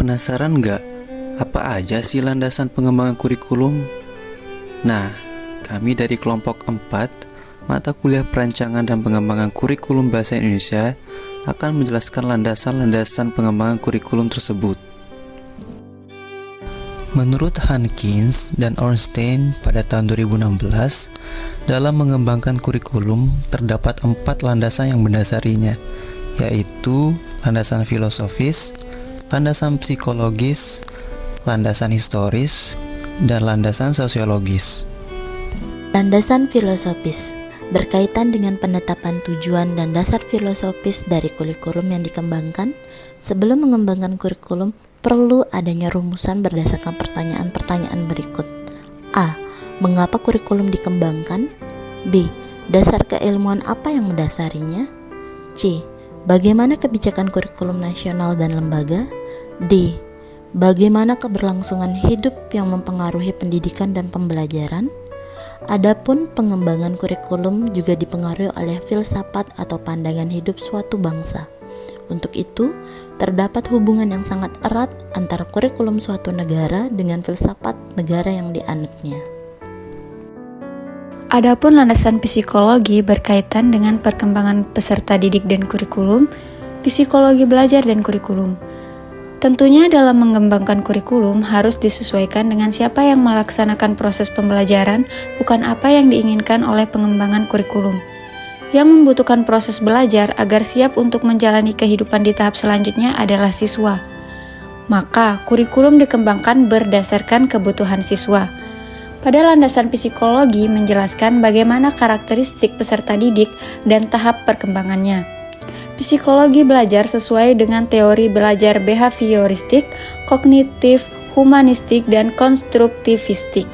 penasaran nggak? Apa aja sih landasan pengembangan kurikulum? Nah, kami dari kelompok 4, mata kuliah perancangan dan pengembangan kurikulum bahasa Indonesia akan menjelaskan landasan-landasan pengembangan kurikulum tersebut. Menurut Hankins dan Ornstein pada tahun 2016, dalam mengembangkan kurikulum terdapat 4 landasan yang mendasarinya, yaitu landasan filosofis, landasan psikologis, landasan historis, dan landasan sosiologis. Landasan filosofis berkaitan dengan penetapan tujuan dan dasar filosofis dari kurikulum yang dikembangkan. Sebelum mengembangkan kurikulum, perlu adanya rumusan berdasarkan pertanyaan-pertanyaan berikut. A. Mengapa kurikulum dikembangkan? B. Dasar keilmuan apa yang mendasarinya? C. Bagaimana kebijakan kurikulum nasional dan lembaga? D. Bagaimana keberlangsungan hidup yang mempengaruhi pendidikan dan pembelajaran? Adapun pengembangan kurikulum juga dipengaruhi oleh filsafat atau pandangan hidup suatu bangsa. Untuk itu, terdapat hubungan yang sangat erat antara kurikulum suatu negara dengan filsafat negara yang dianutnya. Adapun landasan psikologi berkaitan dengan perkembangan peserta didik dan kurikulum, psikologi belajar dan kurikulum. Tentunya dalam mengembangkan kurikulum harus disesuaikan dengan siapa yang melaksanakan proses pembelajaran, bukan apa yang diinginkan oleh pengembangan kurikulum. Yang membutuhkan proses belajar agar siap untuk menjalani kehidupan di tahap selanjutnya adalah siswa. Maka, kurikulum dikembangkan berdasarkan kebutuhan siswa. Pada landasan psikologi menjelaskan bagaimana karakteristik peserta didik dan tahap perkembangannya. Psikologi belajar sesuai dengan teori belajar behavioristik, kognitif, humanistik, dan konstruktivistik.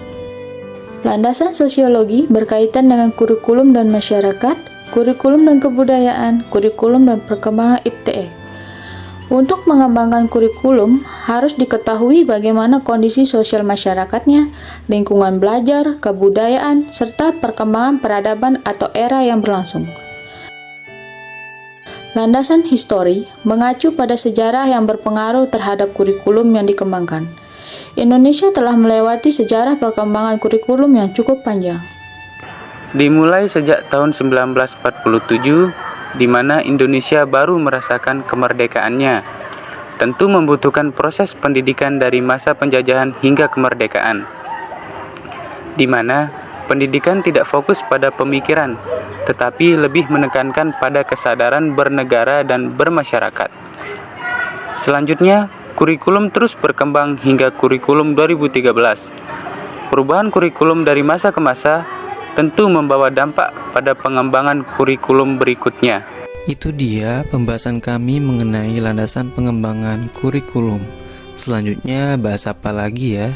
Landasan sosiologi berkaitan dengan kurikulum dan masyarakat, kurikulum dan kebudayaan, kurikulum dan perkembangan IPTE. Untuk mengembangkan kurikulum, harus diketahui bagaimana kondisi sosial masyarakatnya, lingkungan belajar, kebudayaan, serta perkembangan peradaban atau era yang berlangsung. Landasan histori mengacu pada sejarah yang berpengaruh terhadap kurikulum yang dikembangkan. Indonesia telah melewati sejarah perkembangan kurikulum yang cukup panjang. Dimulai sejak tahun 1947, di mana Indonesia baru merasakan kemerdekaannya. Tentu membutuhkan proses pendidikan dari masa penjajahan hingga kemerdekaan, di mana pendidikan tidak fokus pada pemikiran, tetapi lebih menekankan pada kesadaran bernegara dan bermasyarakat. Selanjutnya, kurikulum terus berkembang hingga kurikulum 2013. Perubahan kurikulum dari masa ke masa tentu membawa dampak pada pengembangan kurikulum berikutnya. Itu dia pembahasan kami mengenai landasan pengembangan kurikulum. Selanjutnya bahas apa lagi ya?